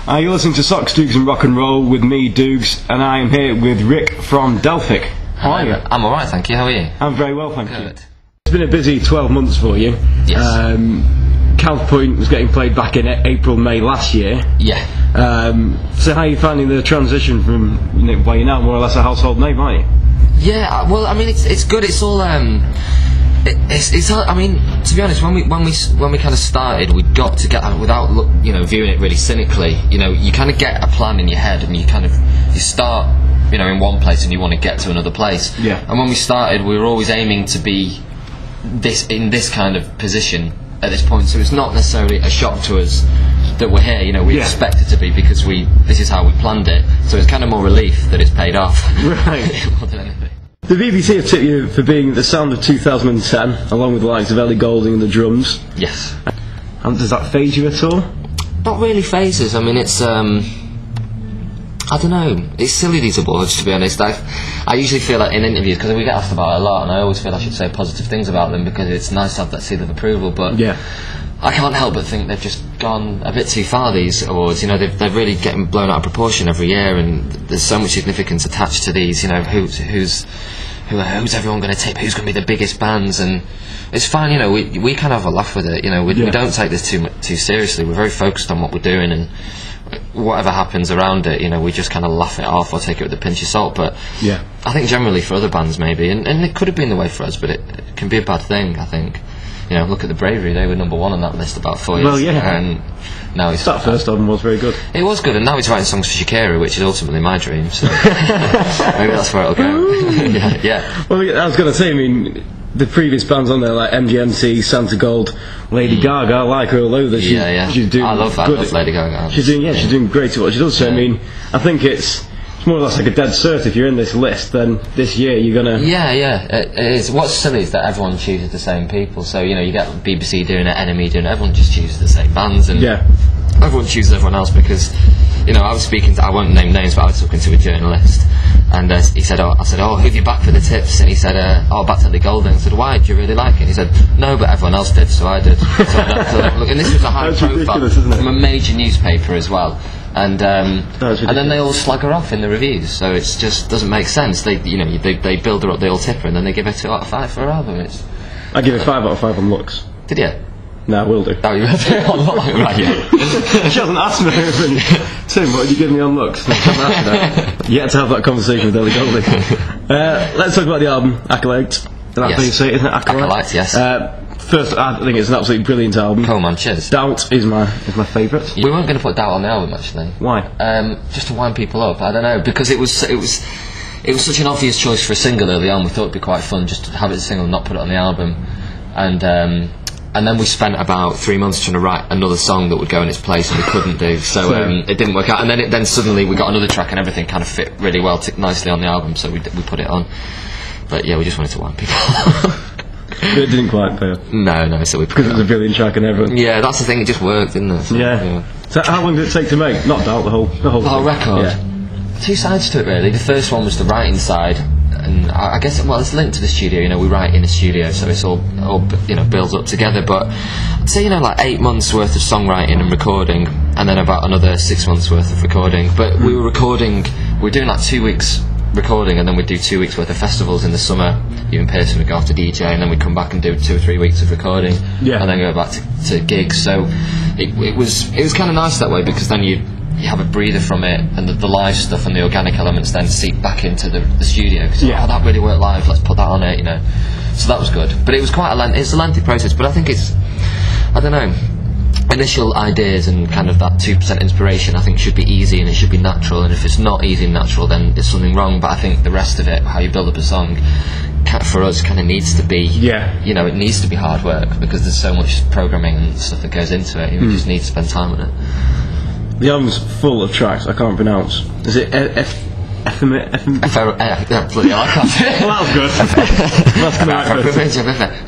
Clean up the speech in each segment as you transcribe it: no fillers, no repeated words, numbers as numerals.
You're listening to Socks, Dukes and Rock and Roll with me, Dukes, and I am here with Rick from Delphic. How are you? I'm alright, thank you. How are you? I'm very well, thank you. Good. It's been a busy 12 months for you. Yes. Counterpoint was getting played back in April, May last year. Yeah. So how are you finding the transition from, well, you're now more or less a household name, aren't you? Yeah, well, I mean, it's good. It's all, it's I mean, to be honest, when we kind of started, we got to get, without viewing it really cynically, you kind of get a plan in your head, and you start, in one place, and you want to get to another place. Yeah. And when we started, we were always aiming to be in this kind of position at this point, so it's not necessarily a shock to us that we're here. We expect it to be, because this is how we planned it. So it's kind of more relief that it's paid off. Right. More than anything. The BBC have tipped you for being the sound of 2010, along with the likes of Ellie Goulding and the drums. Yes. And does that faze you at all? Not really phases. I mean, it's I don't know. It's silly, these awards, to be honest. I usually feel like in interviews, because we get asked about it a lot, and I always feel I should say positive things about them, because it's nice to have that seal of approval. But yeah, I can't help but think they've just gone a bit too far, these awards. They're really getting blown out of proportion every year, and there's so much significance attached to these. Who's everyone going to tip? Who's going to be the biggest bands? And it's fine. We kind of have a laugh with it. We don't take this too seriously. We're very focused on what we're doing, and whatever happens around it, we just kind of laugh it off or take it with a pinch of salt. But yeah, I think generally for other bands maybe, and it could have been the way for us, but it can be a bad thing, I think. Look at the Bravery; they were number 1 on that list about 4 years. Well, yeah. And now he's that first album was very good. It was good, and now he's writing songs for Shakira, which is ultimately my dream. So maybe that's where it'll go. yeah. Well, I was going to say, the previous bands on there, like MGMT, Santa Gold, Lady Gaga, I like her all over. She's doing. I love that. I love Lady Gaga. She's doing great at what she does. So I think it's more or less like a dead cert. If you're in this list, then this year you're gonna. Yeah, it is. What's silly is that everyone chooses the same people. So you get BBC doing it, NME doing it. Everyone just chooses the same bands, and everyone chooses everyone else because I was speaking to, I won't name names, but I was talking to a journalist, and he said, I said, who have you back for the tips? And he said, back to Ellie Goulding. I said, why? Do you really like it? And he said, no, but everyone else did, so I did. Look, and this was a high profile from a major newspaper as well. And then they all slag her off in the reviews, so it just doesn't make sense. They build her up, they all tip her, and then they give her 2 out of 5 for her album. I give it 5 out of 5 on looks. Did you? No, I will do. Oh, you have it on looks, right? Yeah. She hasn't asked me anything. Tim, what did you give me on looks? Yet to have that conversation with Ellie Goulding. Let's talk about the album, Acolyte. That's how you say it, isn't it? Acolyte, yes. First, I think it's an absolutely brilliant album. Cool, man, cheers. Doubt is my favourite. We weren't going to put Doubt on the album, actually. Why? Just to wind people up. I don't know, because it was such an obvious choice for a single early on. We thought it'd be quite fun just to have it as a single and not put it on the album. And then we spent about 3 months trying to write another song that would go in its place, and we couldn't do. So it didn't work out. And then suddenly we got another track, and everything kind of fit really well, nicely on the album. So we put it on. But yeah, we just wanted to wind people up. But it didn't quite pay off. No, so we because it was a brilliant track and everything. Yeah, that's the thing. It just worked, didn't it? So, yeah. So how long did it take to make? Not Doubt, the whole record. Yeah. 2 sides to it, really. The first one was the writing side, and I guess it's linked to the studio. We write in a studio, so it's all builds up together. But I'd say 8 months worth of songwriting and recording, and then about another 6 months worth of recording. But we were doing like 2 weeks recording, and then we'd do 2 weeks worth of festivals in the summer. You in person, we'd go off to DJ, and then we'd come back and do 2 or 3 weeks of recording, and then go back to gigs. So it was kind of nice that way, because then you have a breather from it, and the live stuff and the organic elements then seep back into the studio, because that really worked live, let's put that on it, so that was good. But it was quite a lengthy process, but I think I don't know, initial ideas and kind of that 2% inspiration I think should be easy, and it should be natural, and if it's not easy and natural, then there's something wrong. But I think the rest of it, how you build up a song, for us kind of needs to be it needs to be hard work, because there's so much programming and stuff that goes into it. You just need to spend time on it. The album's full of tracks I can't pronounce. Is it Well, that was good.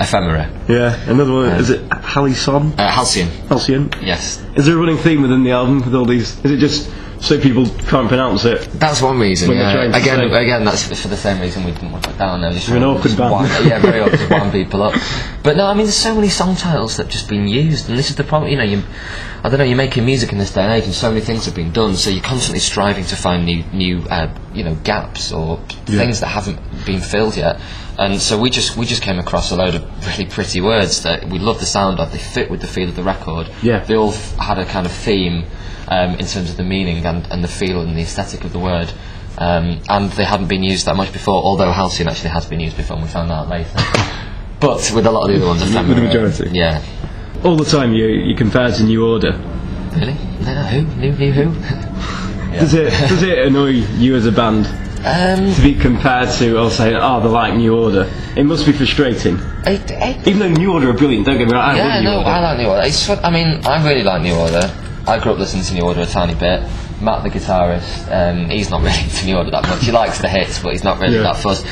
Ephemera. Yeah. Another one, is it Halcyon? Halcyon. Yes. Is there a running theme within the album with all these? Is it just so people can't pronounce it? That's one reason. Again, that's for the same reason we didn't want to put down there. You're an awkward band. Very awkward, wind people up. But no, I mean, there's so many song titles that have just been used, and this is the problem. I don't know, you're making music in this day and age, and so many things have been done, so you're constantly striving to find new you know, gaps or things that haven't been filled yet. And so we just came across a load of really pretty words that we love the sound of. They fit with the feel of the record. Yeah. They all had a kind of theme in terms of the meaning and the feel and the aesthetic of the word. And they hadn't been used that much before, although Halcyon actually has been used before, and we found out later. But with a lot of the other ones, with the majority. Yeah. All the time you compare to New Order. Really? No, who? New who? Yeah. Does it annoy you as a band to be compared to, or saying, oh, they're like New Order? It must be frustrating. Even though New Order are brilliant, don't get me wrong, I love New Order. I like New Order. I mean, I really like New Order. I grew up listening to New Order a tiny bit. Matt, the guitarist, he's not really into New Order that much. He likes the hits, but he's not really that fussed.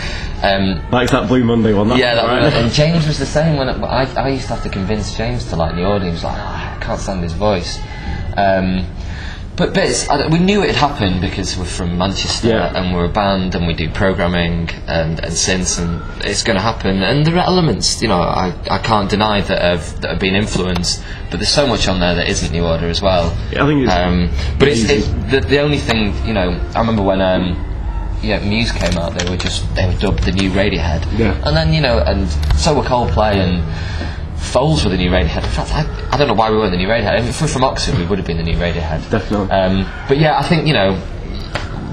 Likes that Blue Monday one. Yeah, right. And James was the same. When I used to have to convince James to like New Order. He was like, I can't stand his voice. But we knew it had happened because we're from Manchester and we're a band and we do programming and synths, and it's going to happen. And there are elements, you know, I can't deny that have been influencnced, but there's so much on there that isn't New Order as well. Yeah, I think it's but it's the only thing, you know. I remember when Muse came out, they were dubbed the new Radiohead, and then, you know, and so were Coldplay and Foles were the new Radiohead. In fact, I don't know why we weren't the new Radiohead. I mean, if we're from Oxford, we would have been the new Radiohead. Definitely. But yeah, I think, you know,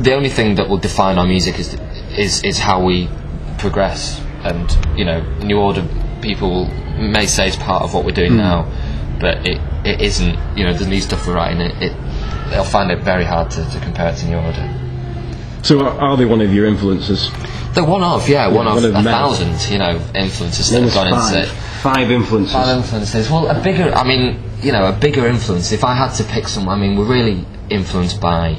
the only thing that will define our music is how we progress. And, you know, New Order people may say it's part of what we're doing now, but it isn't. You know, the new stuff we're writing, they'll find it very hard to compare it to New Order. So are they one of your influences? They're one of a thousand, you know, influences that have gone into it. 5 influences. 5 influences. Well, a bigger influence. If I had to pick some, I mean, we're really influenced by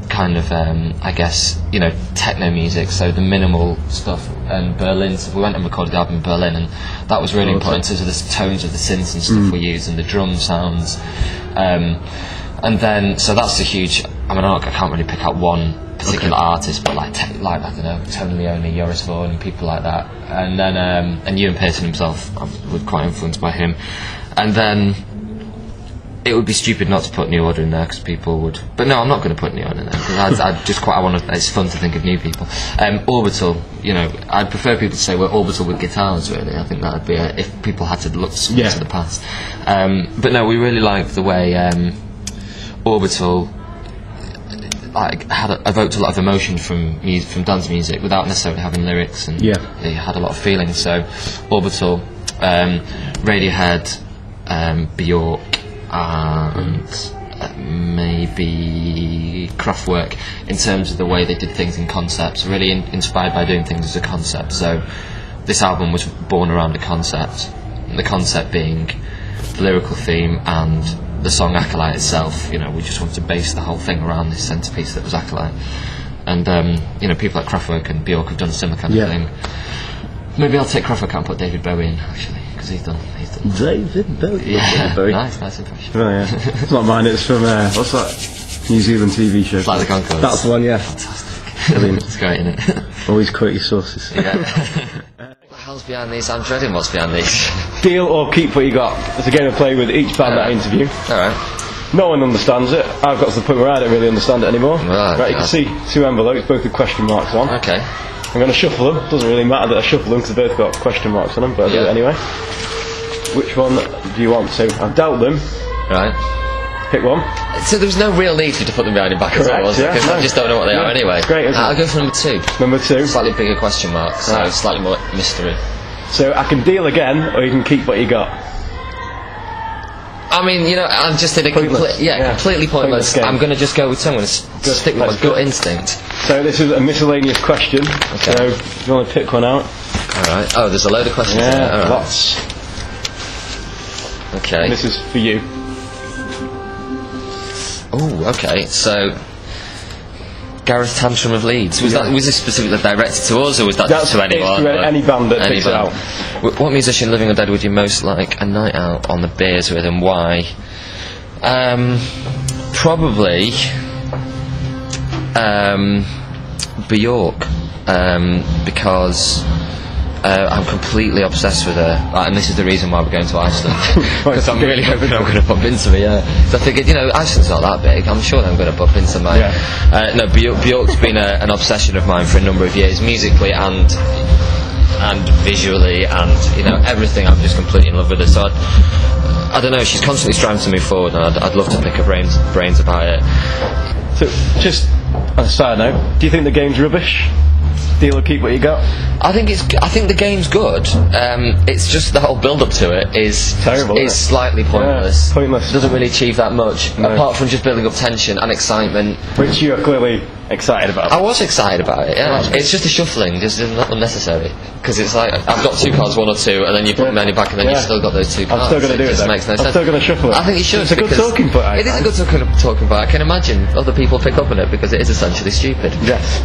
kind of, I guess, you know, techno music. So the minimal stuff and Berlin. So we went and recorded the album in Berlin, and that was really important in terms of the tones of the synths and stuff we use and the drum sounds. And then, so that's a huge. I mean, I can't really pick out one particular artist, but like I don't know, Tony Leone, Joris Vaughan, and people like that. And then and Ewan Pearson himself, I was quite influenced by him. And then it would be stupid not to put New Order in there because people would. But no, I'm not going to put New Order in there because I want to. It's fun to think of new people. Orbital, you know, I'd prefer people to say we're Orbital with guitars. Really, I think that would be if people had to look to the past. But no, we really like the way Orbital evoked a lot of emotion from Dan's music without necessarily having lyrics, and they had a lot of feeling. So Orbital, Radiohead, Bjork, and maybe Kraftwerk, in terms of the way they did things in concepts, really inspired by doing things as a concept. So this album was born around a concept, the concept being the lyrical theme and the song Acolyte itself. You know, we just wanted to base the whole thing around this centrepiece that was Acolyte. And you know, people like Kraftwerk and Bjork have done a similar kind of thing. Maybe I'll take Kraftwerk and put David Bowie in, actually, because he's done David Bowie. Yeah, David Bowie. nice impression. Oh yeah, it's not mine. It's from what's that New Zealand TV show? Like the Concords. That's the one. Yeah. Fantastic. Brilliant. It's great, isn't it? Always quote your sources. Yeah. What the hell's behind these? I'm dreading what's behind these. Deal or keep what you got. It's a game of play with each band that I interview. Alright. No one understands it. I've got to the point where I don't really understand it anymore. Right, you can see 2 envelopes, both with question marks on. Okay. I'm going to shuffle them. Doesn't really matter that I shuffle them because they've both got question marks on them, but I'll do it anyway. Which one do you want? So I've dealt them. Right. Pick one. So there was no real need for you to put them behind your back as well, was there? Because I just don't know what they are anyway. Great, isn't it? I'll go for number 2. Number 2. Slightly bigger question mark, so slightly more mystery. So I can deal again, or you can keep what you got. I mean, you know, I'm just in a completely pointless. I'm going to just go with 2. I'm going to stick with my gut instinct. So this is a miscellaneous question. Okay. So if you want to pick one out. Alright. Oh, there's a load of questions in there. All right. Lots. Okay. And this is for you. Oh, okay. So Gareth Tantrum of Leeds. Was this specifically directed to us, or was that just to anyone? To any band that picks it out. What musician, living or dead, would you most like a night out on the beers with, and why? Probably Bjork, because I'm completely obsessed with her, and this is the reason why we're going to Iceland, because I'm really hoping I'm going to bump into her. Yeah, so I figured, you know, Iceland's not that big. I'm sure I'm going to bump into my. Yeah. No, Bjork's been an obsession of mine for a number of years, musically and visually, and you know, everything. I'm just completely in love with her. So I don't know. She's constantly striving to move forward, and I'd love to pick her brains about it. So, just on a side note, do you think the game's rubbish? Deal or keep what you got? I think the game's good. It's just the whole build-up to it is terrible. Is slightly pointless. Yeah, pointless. Doesn't really achieve that much, apart from just building up tension and excitement, which you are clearly excited about. I was excited about it. Yeah, it's just a shuffling, just not unnecessary. Because it's like I've got 2 cards, 1 or 2, and then you put them in your back, and then you've still got those 2 cards. I'm still going to do it. Just makes no sense. I'm still going to shuffle it. I think you should. It's a good talking point. It is a good talking point. I can imagine other people pick up on it because it is essentially stupid. Yes.